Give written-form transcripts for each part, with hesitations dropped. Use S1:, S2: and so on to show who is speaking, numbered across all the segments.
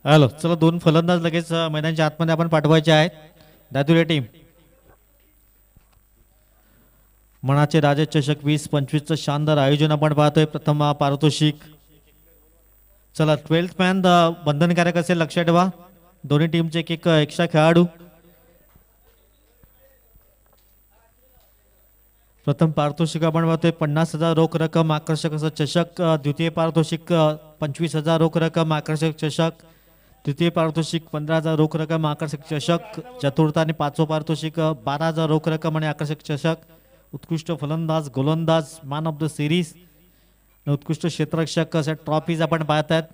S1: Hello, चला दोन फलंदाज लगेच मैदानाच्या आतमध्ये आपण पाठवायचे आहेत. दादुरे टीम मनाचे राजे चषक 20-25चं शानदार आयोजन आपण पाहतोय. प्रथम पारितोषिक. चला 12th मॅन बंधनकारक असेल, लक्षात ठेवा. दोन्ही टीमचे एक एक एक्स्ट्रा खेळाडू. प्रथम पारितोषिक आपण पाहतोय 50,000 रोख रक्कम, आकर्षक असं चषक. द्वितीय पारितोषिक 25,000 रोख रक्कम, आकर्षक चषक. तृतीय पारितोषिक 15,000 रोख रक्कम, आकर्षक चषक. चतुर्थ आणि पाचवं पारितोषिक 12,000 रोख रक्कम आणि आकर्षक चषक. उत्कृष्ट फलंदाज, गोलंदाज, मॅन ऑफ द सिरीज, उत्कृष्ट क्षेत्ररक्षक अशा ट्रॉफीज आपण पाहत आहेत.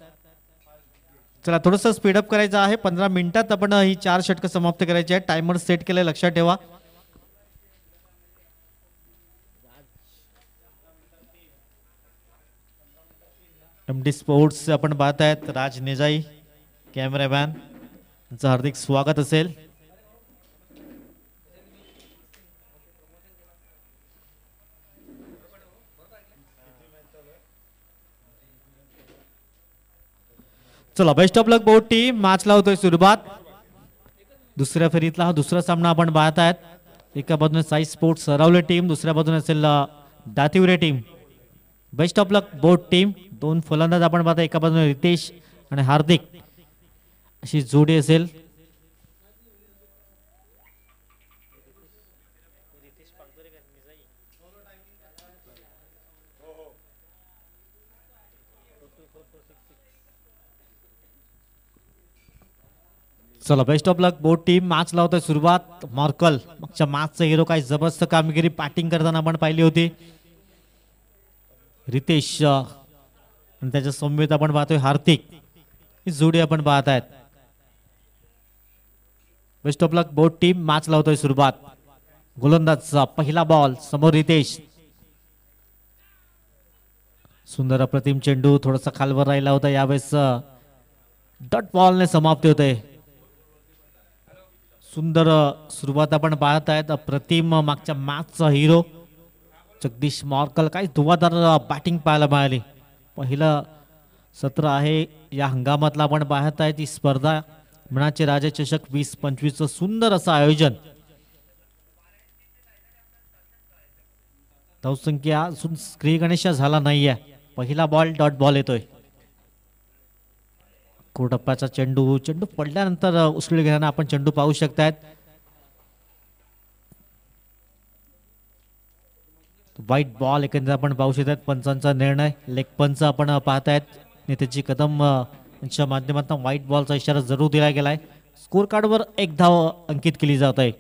S1: चला थोडंसं स्पीडअप करायचं आहे. 15 मिनिटात आपण ही 4 षटकं समाप्त करायची आहे. टायमर सेट केलंय, लक्षात ठेवा. MD स्पोर्ट्स आपण पाहत आहेत. राज नेजाई कॅमेरामॅन, यांचं हार्दिक स्वागत असेल. चला best of luck both team. Match लावतोय सुरुवात. दुसऱ्या फेरीतला हा दुसरा सामना आपण पाहत आहेत. एका बाजूने साई स्पोर्ट्स सरावले टीम, दुसऱ्या बाजूने असेल Dativare team. Best of luck both team. दोन फलंदाज आपण पाहता, एका बाजूने रितेश आणि हार्दिक अशी जोडी असेल. चला best of luck both team. Match लावतोय सुरुवात. मार्कल मागच्या मॅचचा हिरो, काय जबरदस्त कामगिरी बॅटिंग करताना आपण पाहिली होती. रितेश आणि त्याच्या समवेत आपण पाहतोय हार्दिक. ही जोडी आपण पाहत आहेत. Best of luck both team. Match लावतोय सुरुवात. गोलंदाजचा पहिला बॉल समोर रितेश. सुंदर अप्रतिम चेंडू, थोडासा खालवर राहिला होता. यावेळेस डॉट बॉलने समाप्ती होते. सुंदर सुरुवात आपण पाहत आहेत. अप्रतिम मागच्या मॅचचा हिरो जगदीश मार्कल, काही धुवाधार बॅटिंग पाहायला मिळाली. पहिलं सत्र आहे या हंगामातला आपण पाहत आहे. ती स्पर्धा मनाचे राजे चषक 20-25चं सुंदर असं आयोजन. धावसंख्या अजून श्री गणेशा झाला नाहीये. पहिला बॉल डॉट बॉल येतोय. कोटप्पाचा चेंडू, चेंडू पडल्यानंतर उसळी घेताना आपण चेंडू पाहू शकतायत. व्हाईट बॉल एकंदर आपण पाहू शकतात. पंचांचा निर्णय, लेग पंच आपण पाहतायत. नेतेजी कदम यांच्या माध्यमातून व्हाईट बॉलचा इशारा जरूर दिला गेलाय. स्कोर कार्डवर एक धाव अंकित केली जात आहे.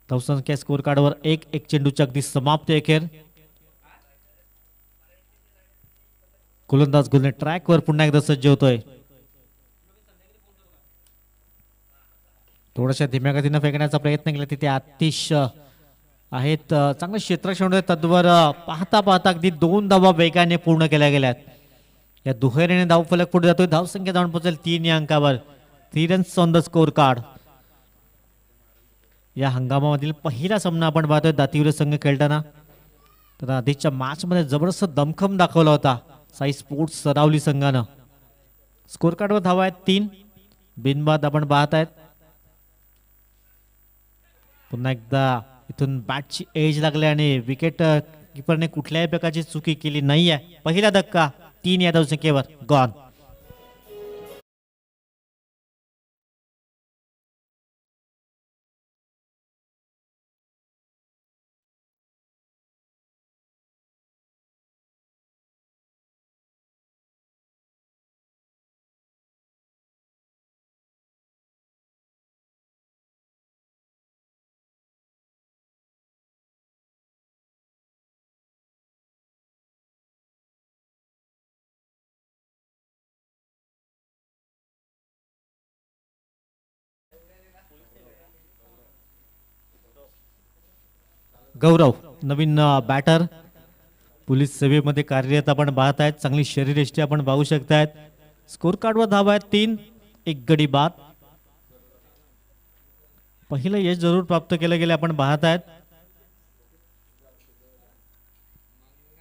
S1: धावसंख्या स्कोर कार्डवर एक चेंडूच्या अगदी समाप्ती अखेर. गोलंदाज गुलने ट्रॅकवर पुन्हा एकदा सज्ज होतोय. थोड्याशा धीम्या गतीनं फेकण्याचा प्रयत्न केला, तिथे आतिश आहेत. चांगलं क्षेत्ररक्षण तद्वर पाहता पाहता अगदी 2 धावा वेगाने पूर्ण केल्या गेल्यात. या दुहेरीने धावफलक पुढे जातोय. धावसंख्या जाऊन पोहोचेल 3 या अंकावर. 3 runs on the score card. या हंगामामधील पहिला सामना आपण पाहतोय दातिवरे संघ खेळताना. तर आधीच्या मॅच मध्ये जबरदस्त दमखम दाखवला होता साई स्पोर्ट्स सरावली संघानं. स्कोर कार्डवर धावा आहेत 3. बिनबाद आपण पाहत आहेत. पुन्हा एकदा इथून बॅटची एज लागली आणि विकेट कीपरने कुठल्याही प्रकारची चुकी केली नाहीये. पहिला धक्का 3 या धावसंख्येवर गॉन. गौरव नवीन बॅटर, पोलीस सेवेमध्ये कार्यरत आपण पाहत आहेत. चांगली शरीरयष्टी आपण पाहू शकतायत. स्कोर कार्डवर धावा आहेत 3. एक गडी बाद. पहिलं यश जरूर प्राप्त केलं गेले आपण पाहत आहेत.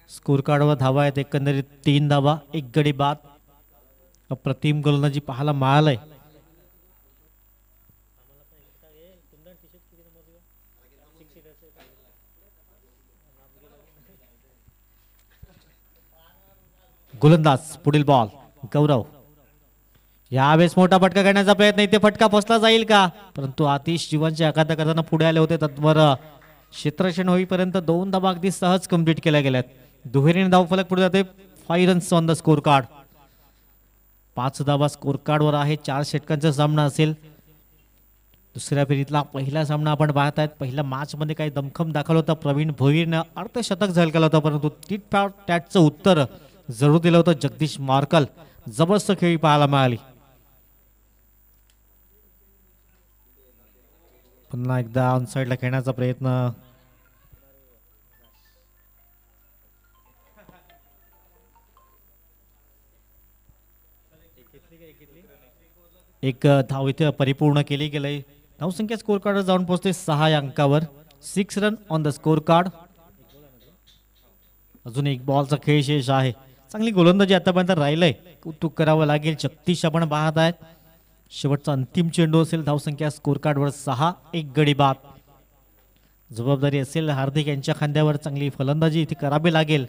S1: स्कोर कार्डवर धावा आहेत एकंदरीत 3 धावा, एक गडी बाद. अप्रतिम गोलंदाजी पाहायला मिळालंय. गोलंदाज पुढील बॉल गौरव. यावेळेस मोठा फटका करण्याचा प्रयत्न, इथे फटका फसला जाईल का, परंतु आतिश जीवनचे आघात करताना पुढे आले होते. तत्वर क्षेत्ररक्षण होईपर्यंत 2 धावा अगदी सहज कंप्लीट केल्या गेल्यात. दुहेरीने धावफलक पुढे जाते. 5 runs on the score card. 5 धावा स्कोर कार्ड वर आहे. 4 षटकांचा सामना असेल. दुसऱ्या फेरीतला पहिला सामना आपण पाहत आहेत. पहिल्या मॅच मध्ये काही दमखम दाखवला होता. प्रवीण भोईरनं अर्धशतक झळकलं होतं, परंतु टॅटचं उत्तर जरूर दिलं होतं जगदीश मार्कल. जबरदस्त खेळी पाहायला मिळाली. पुन्हा एकदा ऑन साइडला खेळण्याचा प्रयत्न. एक धाव इथे परिपूर्ण केली गेली. धावसंख्या स्कोर कार्ड जाऊन पोहोचते 6 या अंकावर. 6 run on the score card. अजून एक बॉलचा खेळ शेष आहे. चांगली गोलंदाजी आतापर्यंत राहिलंय, कौतुक करावं लागेल. 36 आपण पाहत आहेत. शेवटचा अंतिम चेंडू असेल. धावसंख्या स्कोर कार्डवर 6. 1 गडी बाद. जबाबदारी असेल हार्दिक यांच्या खांद्यावर. चांगली फलंदाजी इथे करावी लागेल.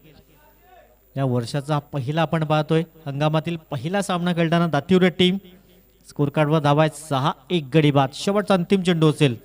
S1: या वर्षाचा पहिला आपण पाहतोय, हंगामातील पहिला सामना खेळताना दातिवरे टीम. स्कोर कार्डवर धावा आहेत 6. 1 गडी बाद. शेवटचा अंतिम चेंडू असेल.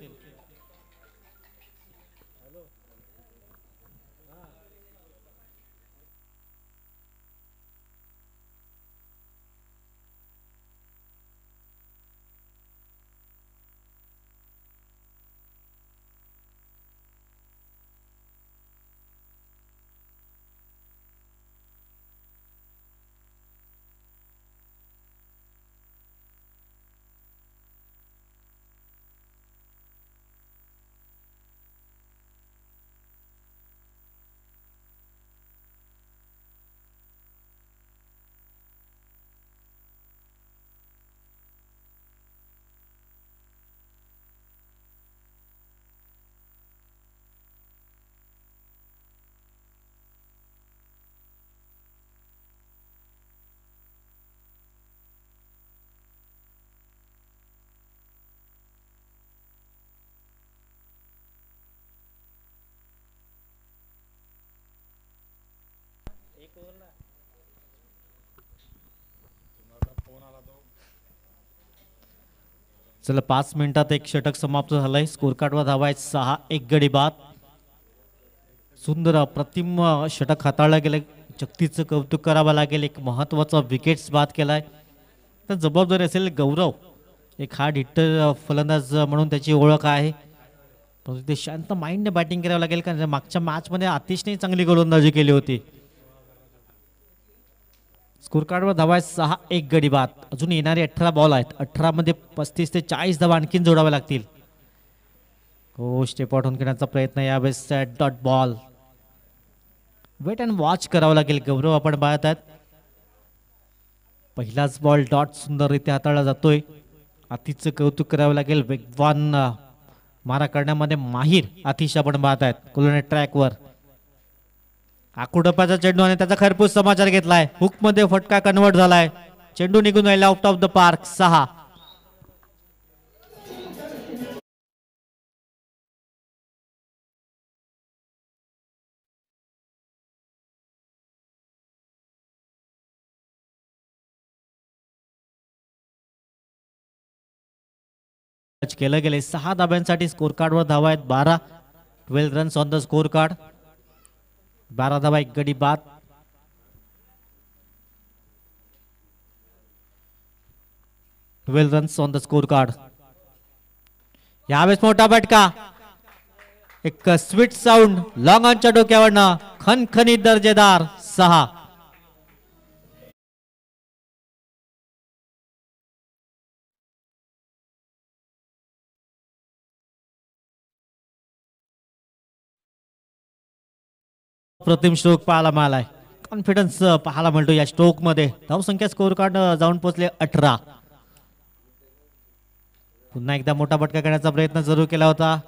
S1: चला 5 मिनिटात एक षटक समाप्त झालंय. स्कोर कार्डवर धावा आहेत 6. 1 गडी बाद. सुंदर अप्रतिम षटक हाताळलं गेलं. जगदीचं कौतुक करावं लागेल. एक महत्वाचा विकेट्स बाद केलाय. तर जबाबदारी असेल गौरव. एक हार्ड हिटर फलंदाज म्हणून त्याची ओळख आहे, पण ते शांत माइंडने बॅटिंग करावं लागेल. कारण मागच्या मॅचमध्ये आतिशने चांगली गोलंदाजी केली होती. स्कोर कार्डवर धावा आहेत 6. 1 गडी बाद. अजून येणारे 18 बॉल आहेत. 18 मध्ये 35 ते 40 धावा आणखीन जोडाव्या लागतील. हो, स्टेप आउट होऊन खेळण्याचा प्रयत्न. यावेळेस dot ball. Wait and watch करावं लागेल. गौरव आपण पाहत आहेत. पहिलाच बॉल डॉट सुंदररित्या हाताळला जातोय. आतिशचं कौतुक करावं लागेल. वेगवान मारा करण्यामध्ये माहीर आतिश आपण पाहत आहेत. कोलोनेट ट्रॅकवर आकुडपाचा चेंडू आणि त्याचा खरपूस समाचार घेतलाय. हुक मध्ये फटका कन्वर्ट झालाय. चेंडू निघून राहिला आउट ऑफ द पार्क. 6. केलं गेले 6 धाब्यांसाठी. स्कोर कार्डवर धावा आहेत 12. 12 runs on the score card. 12 धावा 1 गडी बाद. Runs on the score card. यावेळेस मोठा फटका. एक स्वीट साऊंड लॉंग ऑनच्या डोक्यावरनं. खनखनीत दर्जेदार. 6. प्रतिम स्ट्रोक पाहायला मिळालाय. कॉन्फिडन्स पाहायला मिळतो या स्ट्रोक मध्ये. धावसंख्या स्कोर कार्ड जाऊन पोहोचले 18. पुन्हा एकदा मोठा फटका करण्याचा प्रयत्न जरूर केला होता.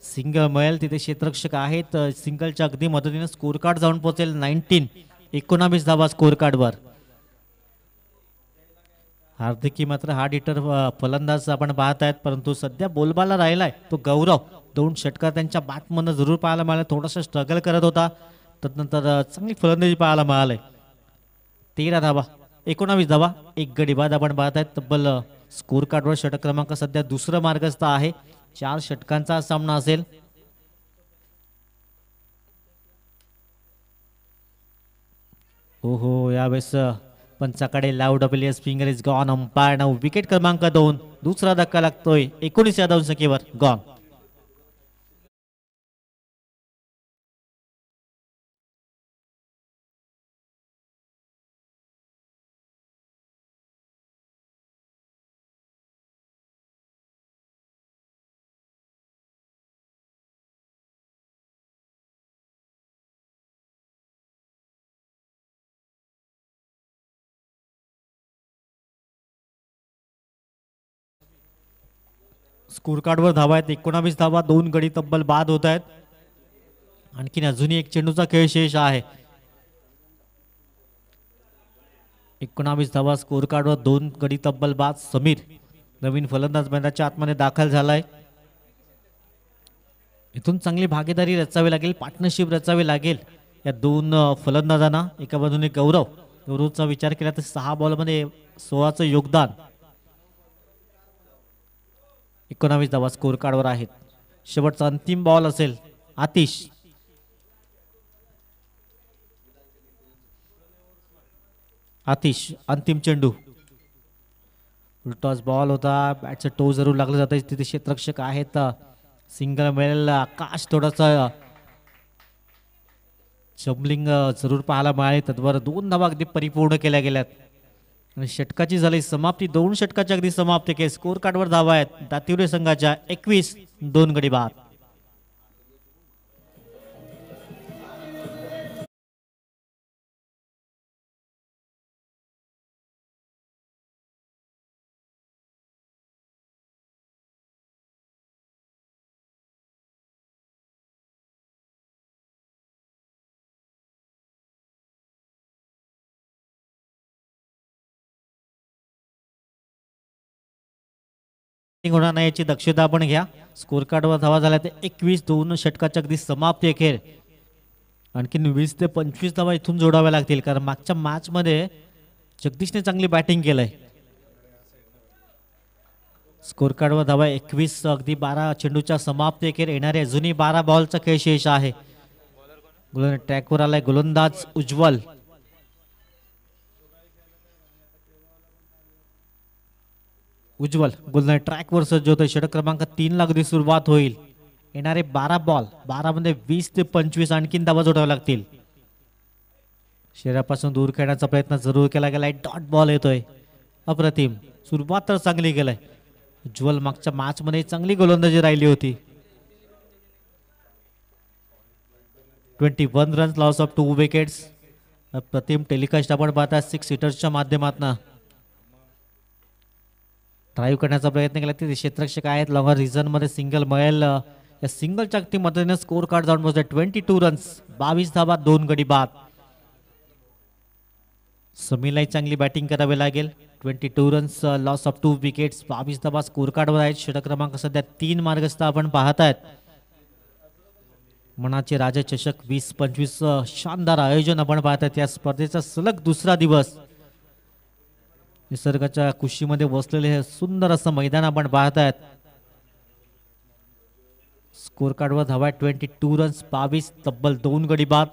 S1: सिंगल मिळेल तिथे क्षेत्ररक्षक आहेत. सिंगलच्या अगदी मदतीने स्कोर कार्ड जाऊन पोहोचेल 19. 19 धावा स्कोर कार्डवर. हार्दिकी मात्र हार्ड हिटर फलंदाज आपण पाहत आहेत, परंतु सध्या बोलबाला राहिलाय तो गौरव. 2 षटकार त्यांच्या बॅटमधनं जरूर पाहायला मिळाले. थोडासा स्ट्रगल करत होता, त्यानंतर चांगली फलंदाजी पाहायला मिळाले. 13 धावा 19 धावा 1 गडी बाद आपण पाहत आहेत. तब्बल स्कोर कार्डवर षटक क्रमांक सध्या दुसरं मार्गस्थ आहे. 4 षटकांचा सामना असेल. हो यावेळेस पंचाकडे लाऊड डब्ल्यूएस फिंगर इज गॉन. अंपायर नाव विकेट क्रमांक 2. दुसरा धक्का लागतोय 19 या धावसंख्येवर. गॉन. स्कोर कार्डवर धावा आहेत 19 धावा. 2 गडी तब्बल बाद होत आहेत. आणखीन अजूनही एक चेंडूचा खेळ शेष आहे. 19 धावा स्कोर कार्डवर. 2 गडी तब्बल बाद. समीर नवीन फलंदाज मैदानाच्या आतमध्ये दाखल झालाय. इथून चांगली भागीदारी रचावी लागेल, पार्टनरशिप रचावी लागेल या 2 फलंदाजांना. एका बाजूने गौरवचा विचार केला तर 6 बॉलमध्ये 16चं योगदान. 19 धावा स्कोर कार्डवर आहेत. शेवटचा अंतिम बॉल असेल. आतिश अंतिम चेंडू. उलटॉस बॉल होता. बॅटचं टो जरूर लागलं जातं. तिथे क्षेत्ररक्षक आहेत. सिंगल मिळेल. आकाश थोडासा जम्बलिंग जरूर पाहायला मिळाले. तत्वर 2 धावा अगदी परिपूर्ण केल्या गेल्यात आणि षटकाची झाली समाप्ती. 2 षटकाची अगदी समाप्ती केली. स्कोर कार्डवर धावा आहेत दातिवरे संघाच्या 21. 2 गडी बाद. होणार नाही याची दक्षता आपण घ्या. स्कोर कार्डवर धावा झाल्या ते 21. 2 षटकाच्या अगदी समाप्ती अखेर. आणखीन 20 ते 25 धावा इथून जोडाव्या लागतील, कारण मागच्या मॅच मध्ये जगदीशने चांगली बॅटिंग केलंय. स्कोर कार्डवर धावा 21. अगदी 12 चेंडूच्या समाप्ती अखेर. येणारे अजूनही 12 बॉलचा खेळ शेष आहे. ट्रॅकवर आलाय गोलंदाज उज्ज्वल. गोलंदाज ट्रॅकवर सज्ज होतोय. षटक क्रमांक 3 ला अगदी सुरुवात होईल. येणारे 12 बॉल 12 मध्ये 20 ते 25 आणखीन धावा जोडाव्या लागतील. शरीरापासून दूर खेळण्याचा प्रयत्न जरूर केला गेलाय. डॉट बॉल येतोय. अप्रतिम सुरुवात तर चांगली केलाय. उज्ज्वल मागच्या मॅच मध्ये चांगली गोलंदाजी राहिली होती. 21 रन्स लॉस ऑफ 2 विकेट्स. अप्रतिम टेलिकास्ट आपण पाहता 6 हिटर्सच्या माध्यमातून ड्राईव्ह करण्याचा प्रयत्न केला. ते क्षेत्ररक्षक आहेत. लॉंगर रिझन मध्ये सिंगल मिळेल. या सिंगलच्या अगदी मदतीने स्कोर कार्ड जाऊन पोहोचले 22 रन्स 22 धावा 2 गडी बाद. समीरलाही चांगली बॅटिंग करावी लागेल. 22 रन्स लॉस ऑफ 2 विकेट्स 22 धावा स्कोर कार्डवर आहेत. षटक क्रमांक सध्या 3 मार्गस्थ आपण पाहतायत. मनाचे राजा चषक 20-25 शानदार आयोजन आपण पाहतात. या स्पर्धेचा सलग दुसरा दिवस. निसर्गाच्या कुशीमध्ये बसलेले हे सुंदर असं मैदान आपण पाहतायत. स्कोर कार्डवर धावा 22 रन्स 22 तब्बल 2 गडी बाद.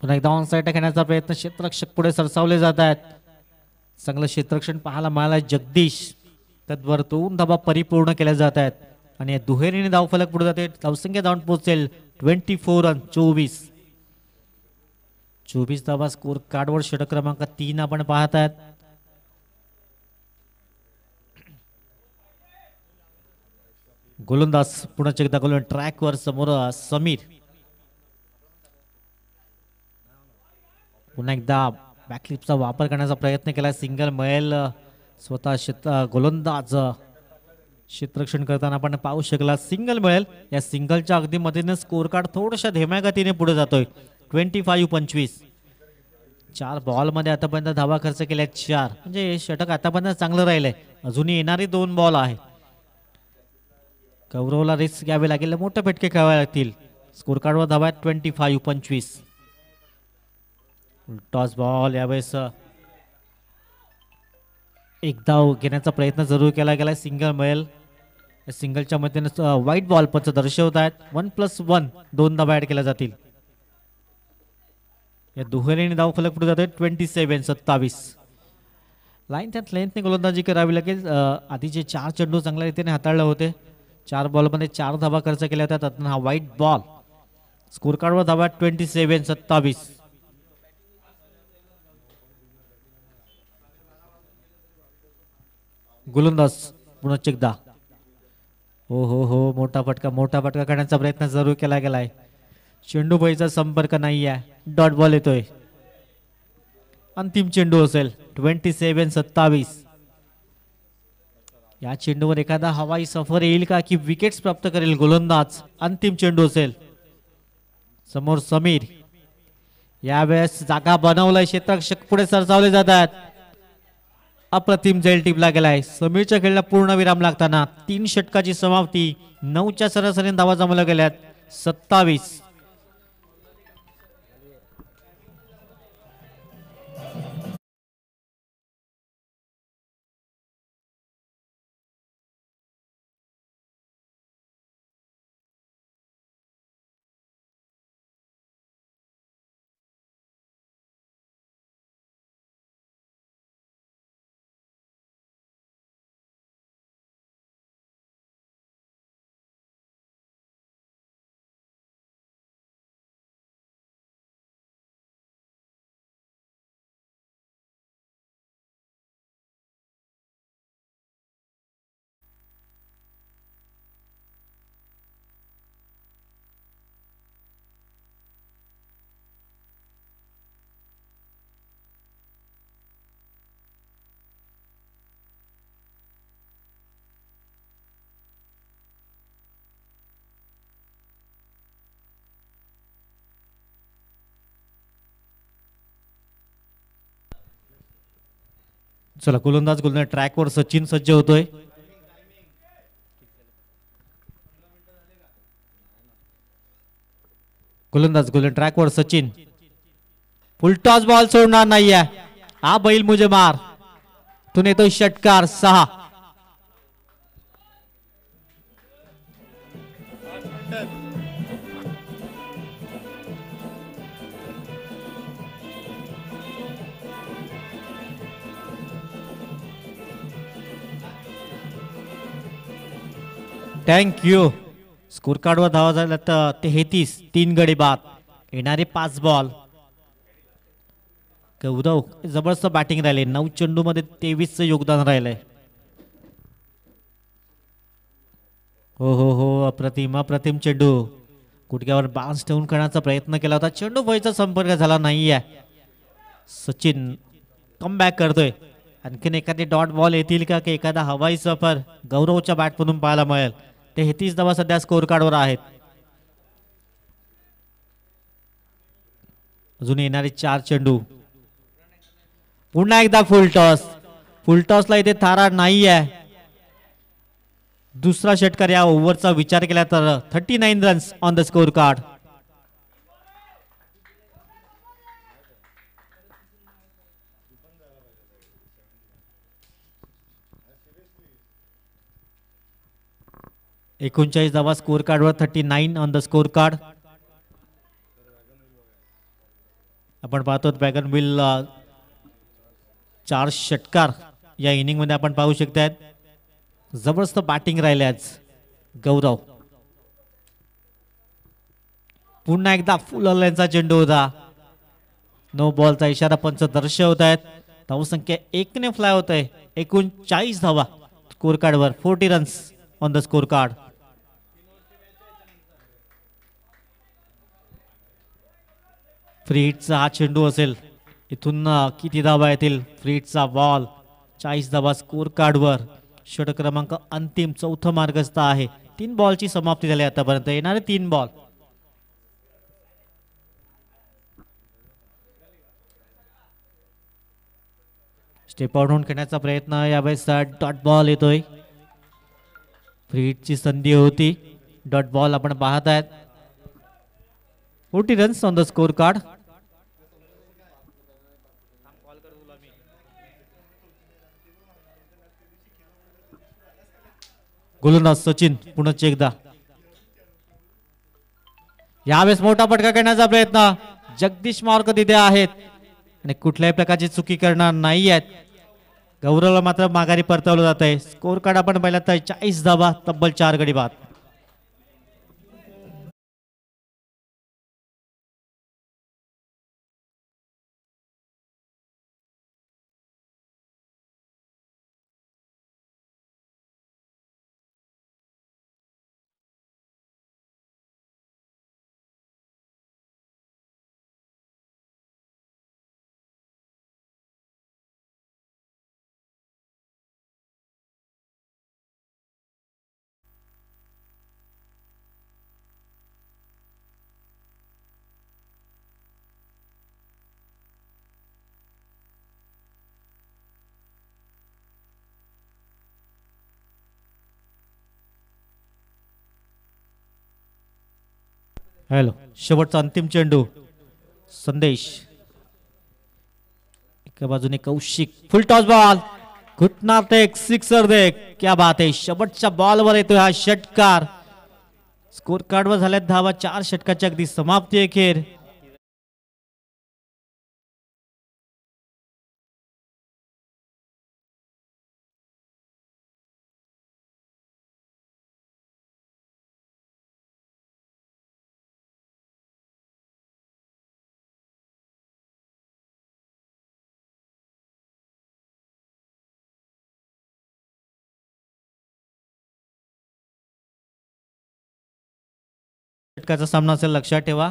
S1: पुन्हा एकदा ऑन साईड खेळण्याचा प्रयत्न. क्षेत्ररक्षक पुढे सरसावले जात आहेत. चांगलं क्षेत्ररक्षण पाहायला मिळालं जगदीश. त्याद्वार 2 धावा परिपूर्ण केल्या जात आहेत आणि दुहेरीने धावफलक पुढे जाते. धावसंख्या धावून पोहोचेल 24 रन 24 धावा स्कोर कार्डवर. षटक क्रमांक 3 आपण पाहतायत. गोलंदाज पुन्हा एकदा गोलंदाज ट्रॅकवर समोर समीर. पुन्हा एकदा बॅकलिपचा वापर करण्याचा प्रयत्न केला. सिंगल मिळेल. स्वतः गोलंदाज क्षेत्ररक्षण करताना आपण पाहू शकला. सिंगल मिळेल. या सिंगलच्या अगदी मधीने स्कोर कार्ड थोड्याशा धेम्या गतीने पुढे जातोय. 25 4 बॉलमध्ये आतापर्यंत धावा खर्च केल्या 4, म्हणजे षटक आतापर्यंत चांगलं राहिलंय. अजूनही येणारे 2 बॉल आहेत. गौरवला रिस्क घ्यावी लागेल, मोठे फटके खेळावे लागतील. स्कोर कार्डवर धावा 25. टॉस बॉल यावेळेस एक धाव घेण्याचा प्रयत्न जरूर केला गेला. सिंगल मिळेल. सिंगलच्या मध्येने व्हाईट बॉल पंच दर्शवत आहेत. 1+1 2 धावा ऍड केल्या जातील. या दुहेरीने धाव फलक पुढे जातोय 27. लाईन त्यात लेंथने गोलंदाजी करावी लागेल. आधी जे 4 चेंडू चांगल्या रीतीने हाताळले होते, 4 बॉलमध्ये 4 धावा खर्च केल्या होत्या. त्यातून हा व्हाईट बॉल. स्कोर कार्डवर धावा 27. गोलंदाज पुन्हा एकदा. हो मोठा फटका करण्याचा प्रयत्न जरूर केला गेलाय. चेंडू बाईचा संपर्क नाही आहे. डॉट बॉल येतोय. अंतिम चेंडू असेल 27. या चेंडूवर एखादा हवाई सफर येईल का की विकेट्स प्राप्त करेल गोलंदाज. अंतिम चेंडू असेल. समोर समीर. यावेळेस जागा बनवलाय. क्षेत्ररक्षक पुढे सरसावले जातात. अप्रतिम झेल टिपला गेलाय. समीरच्या खेळला पूर्ण विराम लागताना 3 षटकाची समाप्ती. 9च्या सरासरीने धावा जमवल्या गेल्यात. 27. चला गोलंदाज ट्रॅकवर सचिन सज्ज होतोय. गोलंदाज ट्रॅकवर सचिन. फुलटॉस बॉल सोडणार नाहीये. हा बैल मुझे मार. तून येतोय षटकार 6. थँक्यू. स्कोर कार्डवर धावा झाला तर 33. 3 गडी बाद. येणारे 5 बॉल. गौरव जबरदस्त बॅटिंग राहिले. 9 चेंडू मध्ये 23चं योगदान राहिलंय. हो अप्रतिम चेंडू. गुडघ्यावर बाउन्स ठेवून करण्याचा प्रयत्न केला होता. चेंडू व्हायचा संपर्क झाला नाहीये. सचिन कमबॅक करतोय. आणखीन एखादी डॉट बॉल येतील का की एखादा हवाई सफर गौरवच्या बॅटमधून पाहायला मिळेल. 33 धावा सध्या स्कोर कार्डवर आहेत. अजून येणारे 4 चेंडू. पुन्हा एकदा फुल टॉसला इथे थारा नाही आहे. दुसरा षटकार या ओव्हरचा विचार केला तर 39 runs on the score card. एकोणचाळीस धावा स्कोर कार्डवर. 39 ऑन द स्कोर कार्ड. आपण पाहतो वॅगन व्हील 4 षटकार या इनिंग मध्ये आपण पाहू शकतात. जबरदस्त बॅटिंग राहिले आज गौरव. पुन्हा एकदा फुल ऑनलाईनचा चेंडू होता. नो बॉलचा इशारा पंच दर्शवत आहेत. धावसंख्या 1 ने फ्लाय होत आहे. 39 धावा स्कोर कार्डवर. 40 runs on the score card. Free हिटचा हा चेंडू असेल. इथून किती धावा येतील. Free हिटचा ball. 40 धावा स्कोर कार्डवर. षटक क्रमांक अंतिम 4थं मार्गस्थ आहे. 3 बॉलची समाप्ती झाली आतापर्यंत. येणारे 3 बॉल. स्टेप आउट होऊन खेळण्याचा प्रयत्न, यावेळेस डॉट बॉल येतोय. फ्री हिटची संधी होती, डॉट बॉल आपण पाहत आहेत. 40 runs on the score card. गोलंदाज सचिन पुन्हा एकदा. यावेळेस मोठा फटका करण्याचा प्रयत्न, जगदीश मार्क तिथे आहेत आणि कुठल्याही प्रकारची चुकी करणार नाही आहेत. गौरवला मात्र माघारी परतवलं जात आहे. स्कोर कार्ड आपण पाहिला तर 40 धावा, तब्बल 4 गडी बाद. हॅलो, शेवटचा अंतिम चेंडू. संदेश एका बाजूने, कौशिक फुल टॉस बॉल, घुटणार एक सिक्सर दे. क्या बात आहे, शेवटच्या बॉलवर येतोय हा षटकार. स्कोर कार्डवर झाल्यात धावा, 4 षटकाची अगदी समाप्ती अखेर. षटकाचा सामना असेल, लक्षात ठेवा.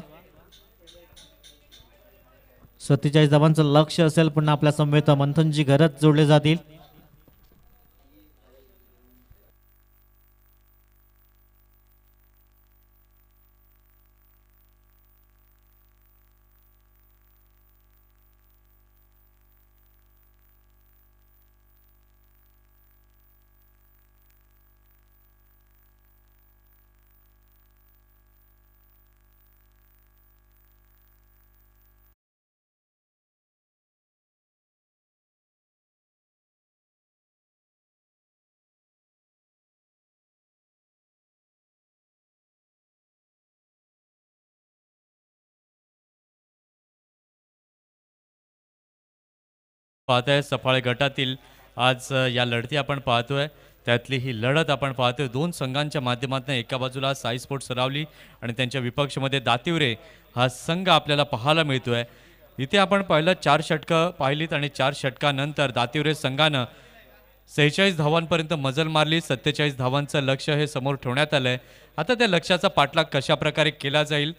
S1: 47 धावांचं लक्ष असेल. पुन्हा आपल्या समवेत मंथनजी घरच जोडले जातील.
S2: पाहताय सफाळे गटातील आज या लढती आपण पाहतोय. त्यातली ही लढत आपण पाहतोय दोन संघांच्या माध्यमातून. एका बाजूला साई स्पोर्ट्स सरावली आणि त्यांच्या विपक्षमध्ये दातिवरे हा संघ आपल्याला पाहायला मिळतोय. इथे आपण पाहिलं 4 षटकं पाहिलीत आणि 4 षटकानंतर दातिवरे संघानं 46 धावांपर्यंत मजल मारली. 47 धावांचं लक्ष हे समोर ठेवण्यात आलंय. आता त्या लक्ष्याचा पाठलाग कशा प्रकारे केला जाईल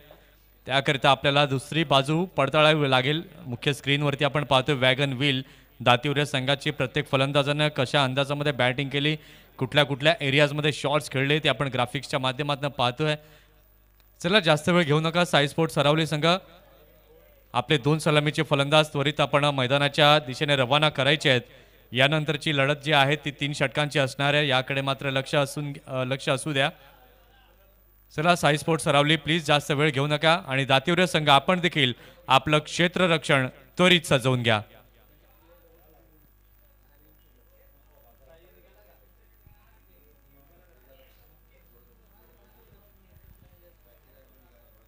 S2: त्याकरिता आपल्याला दुसरी बाजू पडताळावी लागेल. मुख्य स्क्रीनवरती आपण पाहतोय वॅगन व्हील. दातिवरे संघाची प्रत्येक फलंदाजानं कशा अंदाजामध्ये बॅटिंग केली, कुठल्या कुठल्या एरियाजमध्ये शॉट्स खेळले ते आपण ग्राफिक्सच्या माध्यमातून पाहतोय. चला जास्त वेळ घेऊ नका. साई स्पोर्ट्स सरावली संघ आपले 2 सलामीचे फलंदाज त्वरित आपण मैदानाच्या दिशेने रवाना करायचे आहेत. यानंतरची लढत जी आहे ती 3 षटकांची असणार आहे. याकडे मात्र लक्ष असू द्या. चला साई स्पोर्ट्स सरावली प्लीज जास्त वेळ घेऊ नका आणि दातिवरे संघ आपण देखील आपलं क्षेत्ररक्षण त्वरित सजवून घ्या.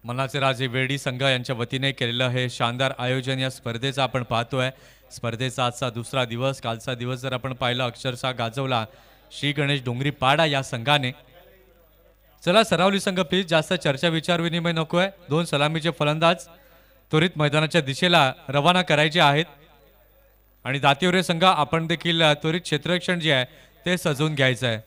S2: मनाचे राजे वेडी संघ यांच्या वतीने केलेलं हे शानदार आयोजन या स्पर्धेचं आपण पाहतोय. स्पर्धेचा आजचा दुसरा दिवस. कालचा दिवस जर आपण पाहिला अक्षरशः गाजवला श्री गणेश डोंगरी पाडा या संघाने. चला सरावली संघ प्लीज जास्त चर्चा विचार विनिमय नकोय. 2 सलामीचे फलंदाज त्वरित मैदानाच्या दिशेला रवाना करायचे आहेत आणि दातिवरे संघ आपण देखील त्वरित क्षेत्ररक्षण जे आहे ते सजवून घ्यायचं आहे.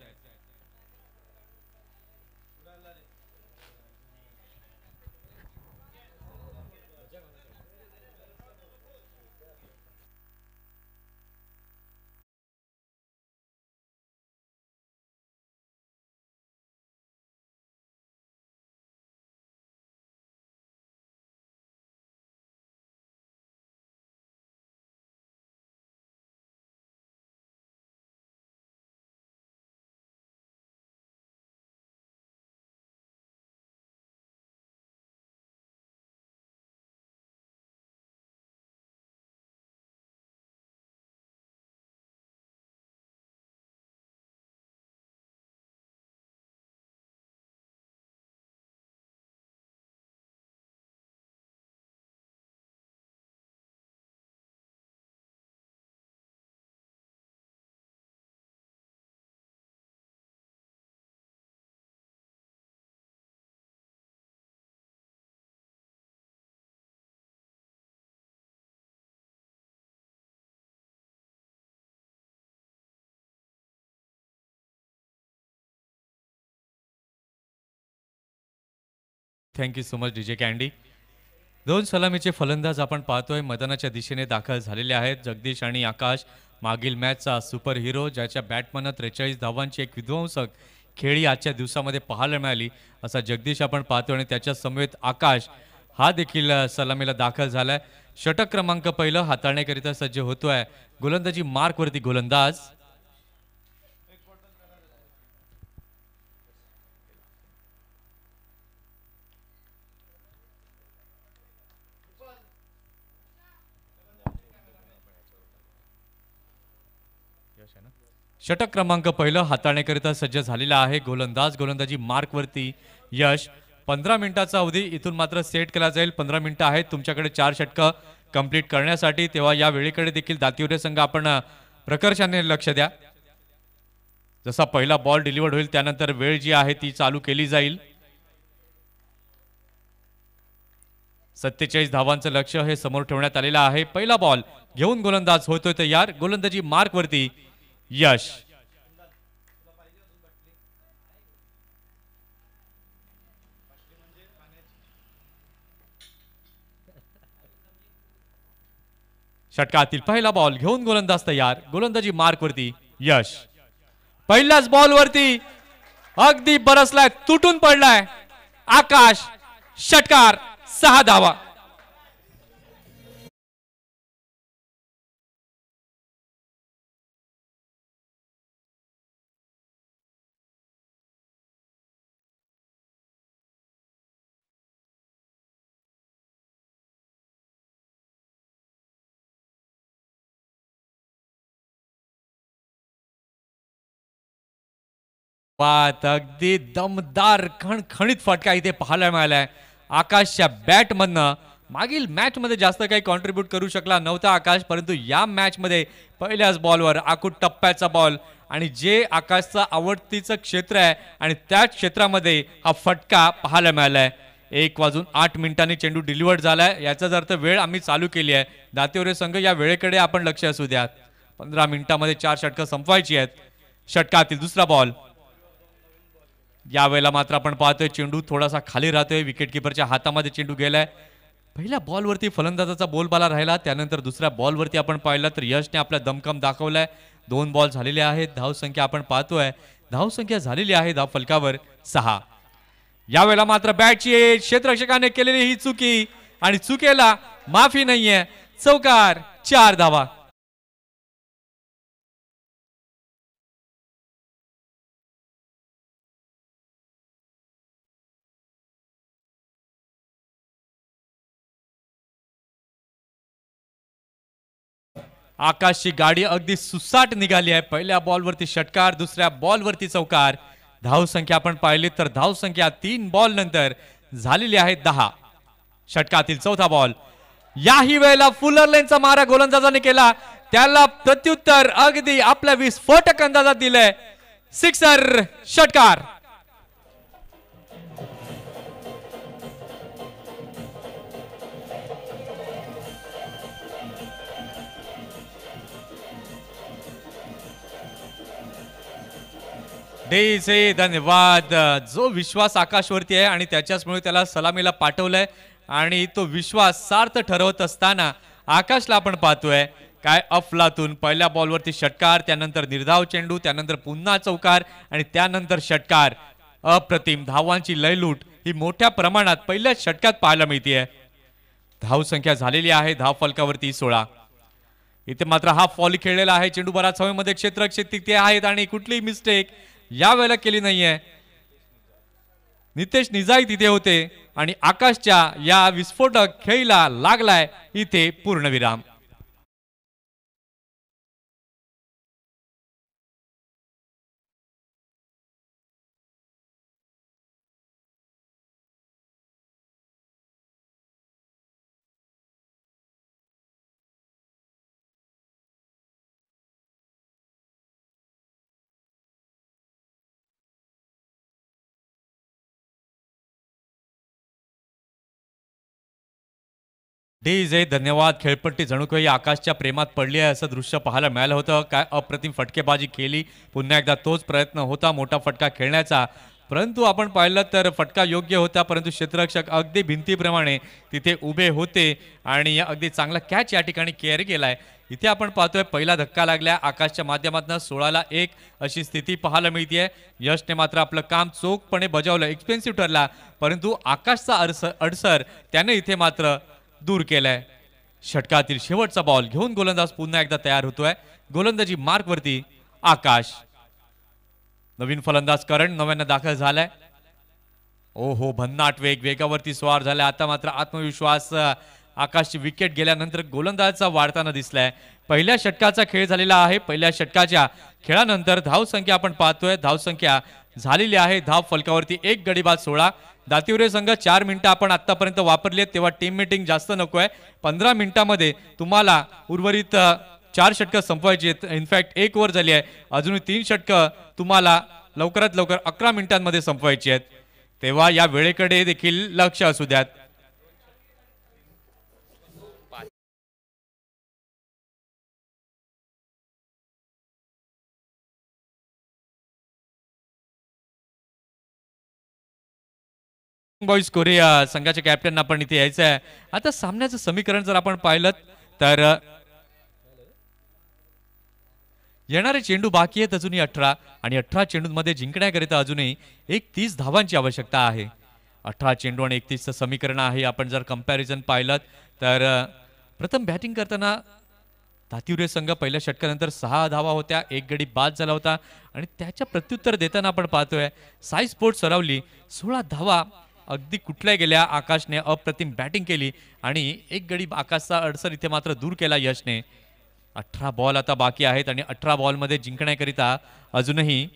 S2: Thank you so much DJ candy. दोन सलामीचे फलंदाज आपण पाहतोय मैदानाच्या दिशेने दाखल झालेले आहेत. जगदीश आणि आकाश मागील मॅचचा सुपर हिरो, ज्याच्या बॅटमन 43 धावांची एक विध्वंसक खेळी आजच्या दिवसामध्ये पाहायला मिळाली, असा जगदीश आपण पाहतोय. आणि त्याच्या समवेत आकाश हा देखील सलामीला दाखल झालाय. षटक क्रमांक पहिलं हाताळण्याकरिता सज्ज होतोय. गोलंदाजी मार्कवरती गोलंदाज षटक क्रमांक पहिलं हाताळण्याकरिता सज्ज झालेला आहे गोलंदाज. गोलंदाजी मार्कवरती यश. 15 मिनिटाचा अवधी इथून मात्र सेट केला जाईल. 15 मिनिटं आहेत तुमच्याकडे 4 षटकं कंप्लीट करण्यासाठी, तेव्हा या वेळेकडे देखील दातिवरे संघ आपण प्रकर्षाने लक्ष द्या. जसा पहिला बॉल डिलिव्हर्ड होईल त्यानंतर वेळ जी आहे ती चालू केली जाईल. 47 धावांचं लक्ष्य हे समोर ठेवण्यात आलेलं आहे. पहिला बॉल घेऊन गोलंदाज होतोय तयार. गोलंदाजी मार्कवरती यश. षटकातील पहिला बॉल घेऊन गोलंदाज तयार. गोलंदाजी मार्कवरती यश. पहिल्याच बॉलवरती अगदी बरसलाय, तुटून पडलाय आकाश. षटकार. 6 धावा. बात अगदी दमदार खणखणीत फटका इथे पाहायला मिळालाय. आकाशच्या बॅटमधनं मागील मॅच मध्ये जास्त काही कॉन्ट्रीब्यूट करू शकला नव्हता आकाश, परंतु या मॅच मध्ये पहिल्याच बॉलवर आखूड टप्प्याचा बॉल आणि जे आकाशचा आवडतीचं क्षेत्र आहे आणि त्या क्षेत्रामध्ये हा फटका पाहायला मिळालाय. 1:08 चेंडू डिलिव्हर्ड झालाय. याचाच अर्थ वेळ आम्ही चालू केली आहे. दातिवरे संघ या वेळेकडे आपण लक्ष असू द्यात. 15 मिनिटांमध्ये 4 षटकं संपवायची आहेत. षटकातील दुसरा बॉल. यावेळेला मात्र आपण पाहतोय चेंडू थोडासा खाली राहतोय. विकेटकीपरच्या हातामध्ये चेंडू गेलाय. पहिल्या बॉलवरती फलंदाजाचा बोलबाला राहिला, त्यानंतर दुसऱ्या बॉलवरती आपण पाहिलं तर यशने आपला दमखम दाखवलाय. 2 बॉल झालेले आहेत. धावसंख्या आपण पाहतोय, धावसंख्या झालेली आहे धाव फलकावर 6. यावेळेला मात्र बॅटची क्षेत्ररक्षकाने केलेली ही चुकी आणि चुकीला माफी नाहीये. चौकार. 4 धावा. आकाशची गाडी अगदी सुसाट निघाली आहे. पहिल्या बॉलवरती षटकार, दुसऱ्या बॉलवरती चौकार. धावसंख्या आपण पाहिली तर धावसंख्या 3 बॉल नंतर झालेली आहे 10. षटकातील चौथा बॉल. याही वेळेला फुलर लेनचा मारा गोलंदाजाने केला, त्याला प्रत्युत्तर अगदी आपल्या विस्फोटक अंदाजात दिलंय. सिक्सर. षटकार. डेसे धन्यवाद. जो विश्वास आकाशवरती आहे आणि त्याच्याचमुळे त्याला सलामीला पाठवलंय आणि तो विश्वास सार्थ ठरवत असताना आकाशला आपण पाहतोय काय अफलातून. पहिल्या बॉलवरती षटकार, त्यानंतर निर्धाव चेंडू, त्यानंतर पुन्हा चौकार आणि त्यानंतर षटकार. अप्रतिम धावांची लयलूट ही मोठ्या प्रमाणात पहिल्याच षटकात पाहायला मिळते. धावसंख्या झालेली आहे धाव फलकावरती 16. इथे मात्र हा फॉल खेळलेला आहे. चेंडू बराच हवेमध्ये क्षेत्ररक्षक तिथे आहेत आणि कुठलीही मिस्टेक या वेळेला केली नाहीये. नितेश निजाई तिथे होते आणि आकाशच्या या विस्फोटक खेळीला लागलाय इथे पूर्णविराम. डीजे धन्यवाद. खेळपट्टी जणू काही आकाशच्या प्रेमात पडली आहे असं दृश्य पाहायला मिळालं होतं. काय अप्रतिम फटकेबाजी केली. पुन्हा एकदा तोच प्रयत्न होता मोठा फटका खेळण्याचा, परंतु आपण पाहिलं तर फटका योग्य होता, परंतु क्षेत्ररक्षक अगदी भिंतीप्रमाणे तिथे उभे होते आणि अगदी चांगला कॅच या ठिकाणी केअर केलाय. इथे आपण पाहतोय पहिला धक्का लागला आकाशच्या माध्यमातून 16-1 अशी स्थिती पाहायला मिळते. यशने मात्र आपलं काम चोखपणे बजावलं, एक्सपेन्सिव्ह ठरला, परंतु आकाशचा अडसर त्याने इथे मात्र दूर केलाय. षटकातील शेवटचा बॉल घेऊन गोलंदाज पुन्हा एकदा तयार होतोय. गोलंदाजी मार्कवरती आकाश. नवीन फलंदाज करण नव्यानं दाखल झालाय. ओहो, भन्नाट वेगावरती स्वार झालाय. आता मात्र आत्मविश्वास. आकाशची विकेट गेल्यानंतर गोलंदाजाचा वाढताना दिसलाय. पहिल्या षटकाचा खेळ झालेला आहे. पहिल्या षटकाच्या खेळानंतर धावसंख्या आपण पाहतोय, धावसंख्या झालेली आहे. धाव फलकावरती 1 गडी बाद 16. दातिवरे संघ 4 मिनिटं आपण आतापर्यंत वापरली आहेत, तेव्हा टीम मीटिंग जास्त नकोय. 15 मिनिटांमध्ये तुम्हाला उर्वरित 4 षटकं संपवायची आहेत. इनफॅक्ट 1 ओव्हर झाली आहे, अजूनही 3 षटकं तुम्हाला लवकरात लवकर 11 मिनिटांमध्ये संपवायची आहेत. तेव्हा या वेळेकडे देखील लक्ष असू द्यात. बॉईज कोरिया संघाच्या कॅप्टन आपण इथे यायचं आहे. आता सामन्याचं समीकरण जर आपण पाहिलं तर येणारे चेंडू बाकी आहेत अजूनही 18 आणि 18 चेंडूंमध्ये जिंकण्याकरिता अजूनही 30 धावांची आवश्यकता आहे. 18 चेंडू आणि 31चं समीकरण आहे. आपण जर कंपॅरिझन पाहिलं तर प्रथम बॅटिंग करताना दातिवरे संघ पहिल्या षटकानंतर 6 धावा होत्या, 1 गडी बाद झाला होता आणि त्याच्या प्रत्युत्तर देताना आपण पाहतोय साई स्पोर्ट्स सरावली 16 धावा अगदी कुठल्या गेल्या. आकाशने अप्रतिम बॅटिंग केली आणि 1 गडी आकाशचा अडसर इथे मात्र दूर केला यशने. 18 बॉल आता बाकी आहेत आणि 18 बॉलमध्ये जिंकण्याकरिता अजूनही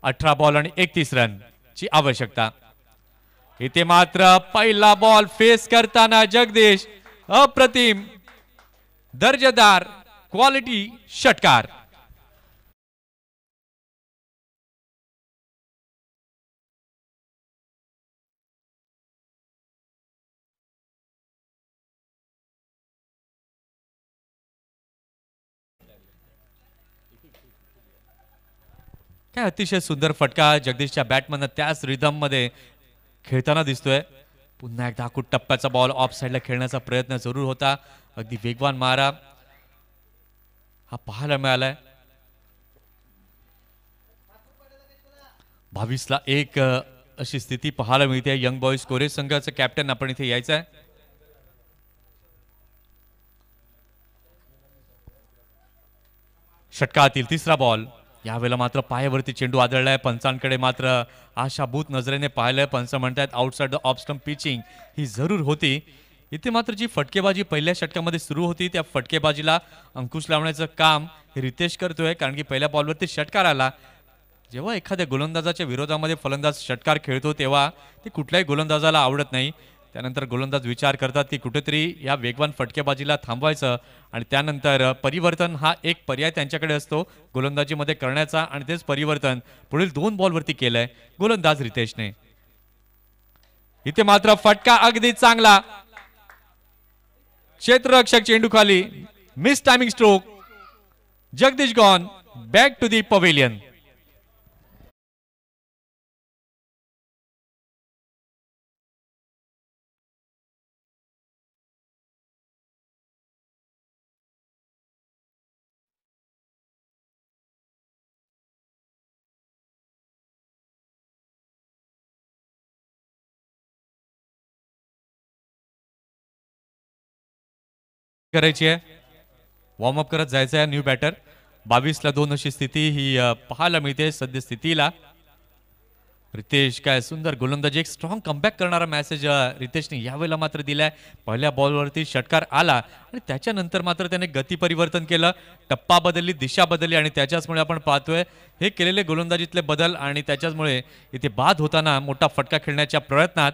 S2: 18 बॉल आणि 31 रन ची आवश्यकता. इथे मात्र पहिला बॉल फेस करताना जगदीश अप्रतिम दर्जेदार क्वालिटी षटकार. काय अतिशय सुंदर फटका जगदीशच्या बॅटमधनं त्याच रिदम मध्ये खेळताना दिसतोय. पुन्हा एकदा आखूड टप्प्याचा बॉल ऑफ साईडला खेळण्याचा प्रयत्न जरूर होता. अगदी वेगवान मारा हा पाहायला मिळालाय. 22-1 अशी स्थिती पाहायला मिळते. यंग बॉईज कोरे संघाचं कॅप्टन आपण इथे यायचं आहे. षटकातील तिसरा बॉल. यावेळेला मात्र पायावरती चेंडू आदळलाय. पंचांकडे मात्र आशाभूत नजरेने पाहिलंय. पंच म्हणतात outside the off stump pitching ही जरूर होती. इथे मात्र जी फटकेबाजी पहिल्या षटकामध्ये सुरू होती त्या फटकेबाजीला अंकुश लावण्याचं काम रितेश करतोय, कारण की पहिल्या बॉलवरती षटकार आला. जेव्हा एखाद्या गोलंदाजाच्या विरोधामध्ये फलंदाज षटकार खेळतो तेव्हा ते कुठल्याही गोलंदाजाला आवडत नाही. त्यानंतर गोलंदाज विचार करतात की कुठेतरी या वेगवान फटकेबाजीला थांबवायचं आणि त्यानंतर परिवर्तन हा एक पर्याय त्यांच्याकडे असतो गोलंदाजीमध्ये करण्याचा आणि तेच परिवर्तन पुढील 2 बॉलवरती केलंय गोलंदाज रितेशने. इथे मात्र फटका अगदी चांगला. क्षेत्ररक्षक चेंडू खाली. Miss timing stroke. Jagdish gone back to the pavilion. करायची आहे. वॉर्मअप करत जायचं आहे न्यू बॅटर. 22-2 अशी स्थिती ही पाहायला मिळते सद्यस्थितीला. रितेश काय सुंदर गोलंदाजी, एक स्ट्रॉंग कमबॅक करणारा मेसेज रितेशने यावेळेला मात्र दिलाय. पहिल्या बॉलवरती षटकार आला आणि त्याच्यानंतर मात्र त्याने गती परिवर्तन केलं, टप्पा बदलली, दिशा बदलली आणि त्याच्याचमुळे आपण पाहतोय हे केलेले गोलंदाजीतले बदल आणि त्याच्याचमुळे इथे बाद होताना मोठा फटका खेळण्याच्या प्रयत्नात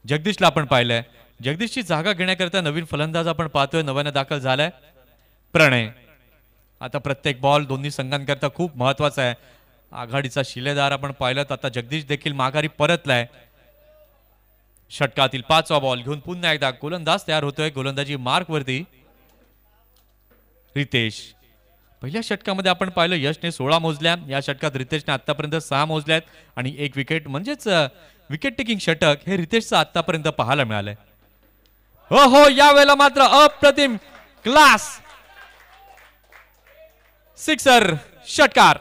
S2: जगदीशला आपण पाहिलंय. जगदीशची जागा घेण्याकरता नवीन फलंदाज आपण पाहतोय नव्यानं दाखल झालाय प्रणय. आता प्रत्येक बॉल दोन्ही संघांकरता खूप महत्वाचा आहे. आघाडीचा शिलेदार आपण पाहिलं आता जगदीश देखील माघारी परतलाय. षटकातील 5वा बॉल घेऊन पुन्हा एकदा गोलंदाज तयार होतोय. गोलंदाजी मार्क वरती रितेश. पहिल्या षटकामध्ये आपण पाहिलं यशने 16 मोजल्या, या षटकात रितेशने आतापर्यंत 6 मोजल्यात आणि एक विकेट म्हणजेच विकेट टेकिंग षटक हे रितेशचं आतापर्यंत पाहायला मिळालंय. हो हो, यावेळेला मात्र अप्रतिम क्लास सिक्सर षटकार.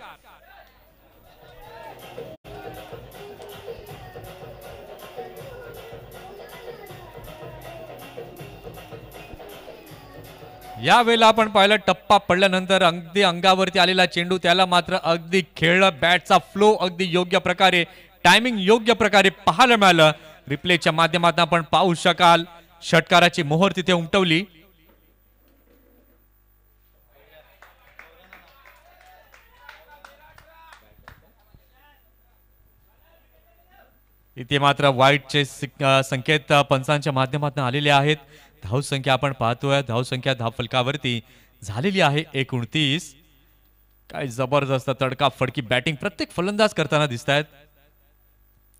S2: यावेळेला आपण पाहिलं टप्पा पडल्यानंतर अगदी अंगावरती आलेला चेंडू त्याला मात्र अगदी खेळलं, बॅटचा फ्लो अगदी योग्य प्रकारे, टायमिंग योग्य प्रकारे पाहायला मिळालं. रिप्लेच्या माध्यमातून आपण पाहू शकाल षटकाराची मोहर तिथे उमटवली. इथे मात्र वाईटचे संकेत पंचांच्या माध्यमातून आलेले आहेत. धावसंख्या आपण पाहतोय, धावसंख्या धावफलकावरती झालेली आहे 29. काय जबरदस्त तडका फडकी बॅटिंग प्रत्येक फलंदाज करताना दिसत आहेत.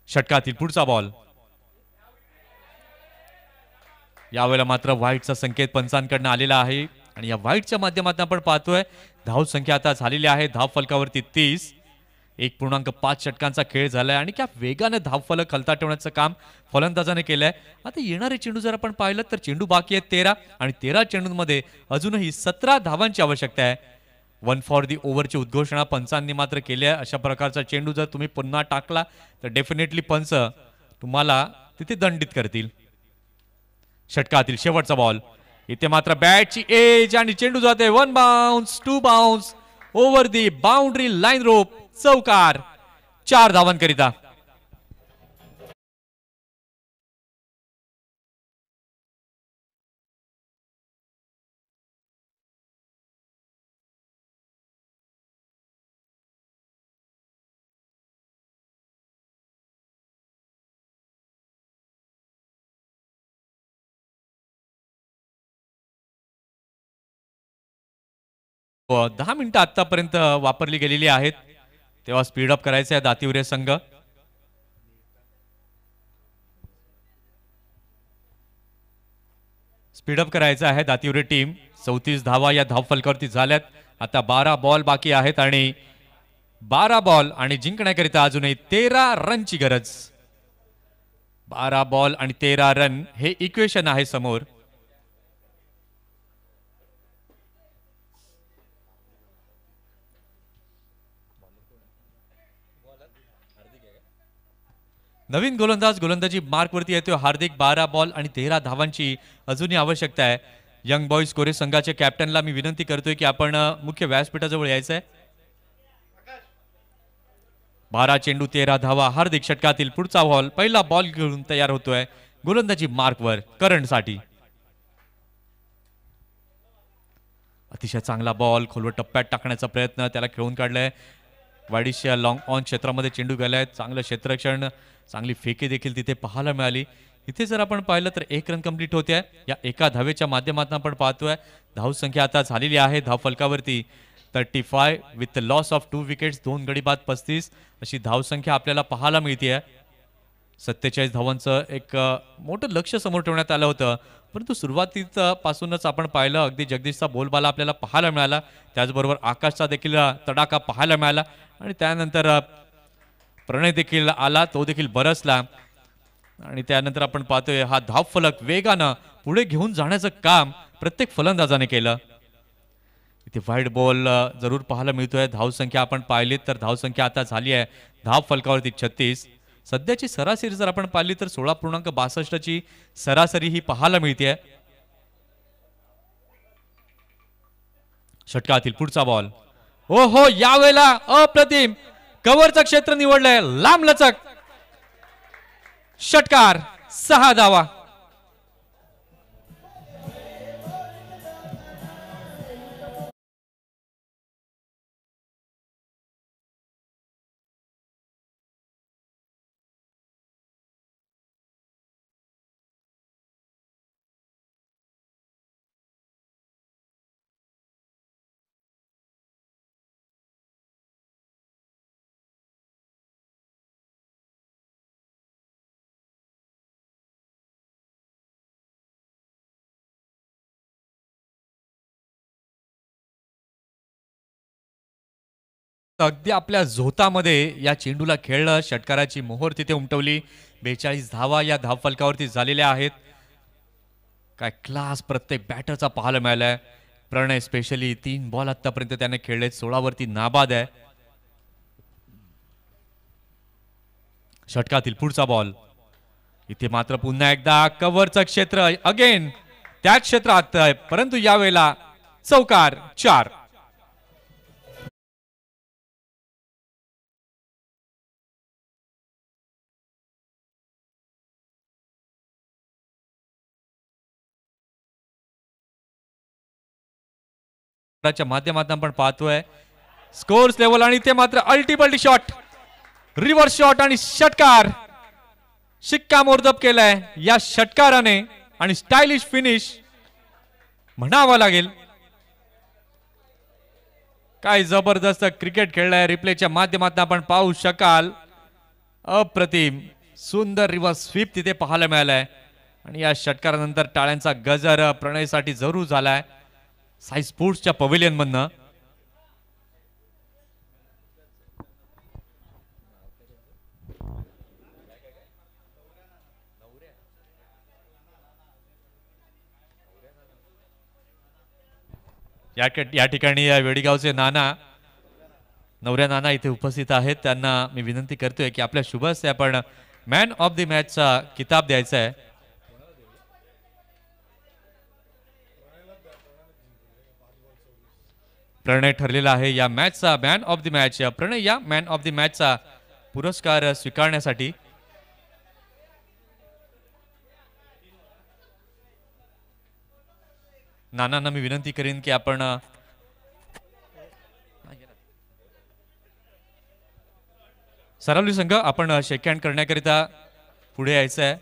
S2: षटकातील पुढचा बॉल. यावेळेला मात्र व्हाईटचा संकेत पंचांकडनं आलेला आहे आणि या व्हाईटच्या माध्यमातून आपण पाहतोय धावसंख्या आता झालेली आहे धावफलकावरती 30. 1.5 षटकांचा खेळ झालाय आणि त्या वेगाने धावफलक हलता ठेवण्याचं काम फलंदाजाने केलंय. आता येणारे चेंडू जर आपण पाहिलं तर चेंडू बाकी आहेत 13 आणि 13 चेंडूंमध्ये अजूनही 17 धावांची आवश्यकता आहे. 1 फॉर दी ओव्हरची उद्घोषणा पंचांनी मात्र केली आहे. अशा प्रकारचा चेंडू जर तुम्ही पुन्हा टाकला तर डेफिनेटली पंच तुम्हाला तिथे दंडित करतील. षटकातील शेवटचा बॉल. इथे मात्र बॅटची एज आणि चेंडू जाते 1 bounce 2 bounce over the boundary line rope. चौकार. 4 धावांकरिता. व 10 मिनिटं आतापर्यंत वापरली गेलेली आहेत. तेव्हा स्पीडअप करायचं आहे दातिवरे संघ. स्पीडअप करायचं आहे दातिवरे टीम. 34 धावा या धावफलकावरती झाल्यात. आता 12 बॉल बाकी आहेत आणि 12 बॉल आणि जिंकण्याकरिता अजूनही 13 रनची गरज. 12 बॉल आणि 13 रन हे इक्वेशन आहे समोर. नवीन गोलंदाज गोलंदाजी मार्कवरती येतो हार्दिक. 12 बॉल आणि 13 धावांची अजूनही आवश्यकता आहे. यंग बॉईज कोरे संघाच्या कॅप्टनला मी विनंती करतोय की आपण मुख्य व्यासपीठाजवळ यायचंय. 12 चेंडू 13 धावा. हार्दिक षटकातील पुढचा बॉल. पहिला बॉल घेऊन तयार होतोय गोलंदाजी मार्कवर करंटसाठी. अतिशय चांगला बॉल खोलवर टप्प्यात टाकण्याचा प्रयत्न, त्याला खेळून काढलाय. वाडीच्या लॉंग ऑन क्षेत्रामध्ये चेंडू गेलाय. चांगलं क्षेत्ररक्षण, चांगली फेकी देखील तिथे पाहायला मिळाली. इथे जर आपण पाहिलं तर 1 रन कंप्लीट होते. या एका धावेच्या माध्यमातून आपण पाहतोय धावसंख्या आता झालेली आहे धावफलकावरती 35 विथ लॉस ऑफ 2 विकेट्स. 2 गडी बाद 35 अशी धावसंख्या आपल्याला पाहायला मिळते. 47 धावांचं एक मोठं लक्ष समोर ठेवण्यात आलं होतं, परंतु सुरुवातीपासूनच आपण पाहिलं अगदी जगदीशचा बोलबाला आपल्याला पाहायला मिळाला. त्याचबरोबर आकाशचा देखील तडाखा पाहायला मिळाला आणि त्यानंतर प्रणय देखील आला, तो देखील बरसला आणि त्यानंतर आपण पाहतोय हा धावफलक वेगानं पुढे घेऊन जाण्याचं काम प्रत्येक फलंदाजाने केलं. इथे व्हाईट बॉल जरूर पाहायला मिळतोय. धावसंख्या आपण पाहिलीत तर धावसंख्या आता झाली आहे धावफलकावरती 36. सध्याची सरासरी जर आपण पाहिली तर 16.62 ची सरासरी ही पाहायला मिळते. षटकातील पुढचा बॉल. ओ हो, यावेळेला अप्रतिम कव्हरचं क्षेत्र निवडलंय. लांबलचक षटकार. 6 धावा. अगदी आपल्या झोतामध्ये या चेंडूला खेळलं, षटकाराची मोहोर तिथे उमटवली. 42 धावा या धावफलकावरती झालेल्या आहेत. काय क्लास प्रत्येक बॅटरचा पाहायला मिळालाय. प्रणय स्पेशली 3 बॉल आतापर्यंत त्याने खेळले, 16 वरती नाबाद आहे. षटकातील पुढचा बॉल इथे मात्र पुन्हा एकदा कव्हरचं क्षेत्र अगेन त्या क्षेत्रात, परंतु यावेळेला चौकार 4. च्या माध्यमातून आपण पाहतोय स्कोर्स लेवल आणि ते मात्र अल्टिमेटली शॉट, रिव्हर्स शॉट आणि षटकार. शिक्कामोर्तब केलाय या षटकाराने आणि स्टायलिश फिनिश म्हणावं लागेल. काय जबरदस्त क्रिकेट खेळलाय. रिप्लेच्या माध्यमातून आपण पाहू शकाल. अप्रतिम सुंदर रिव्हर्स स्वीप तिथे पाहायला मिळालाय आणि या षटकारानंतर टाळ्यांचा गजर प्रणयसाठी जरूर झालाय साई स्पोर्ट्सच्या पवेलियन मधनं. या ठिकाणी वेडीगावचे नवऱ्या नाना इथे उपस्थित आहेत. त्यांना मी विनंती करतोय की आपल्या शुभ हस्ते आपण मॅन ऑफ द मॅचचा किताब द्यायचा आहे. प्रणय ठरलेला आहे या मॅचचा मॅन ऑफ द मॅच. प्रणय या मॅन ऑफ द मॅचचा पुरस्कार स्वीकारण्यासाठी. नानांना मी विनंती करीन की आपण सरावली संघ आपण शेक हँड करण्याकरिता पुढे यायचं आहे.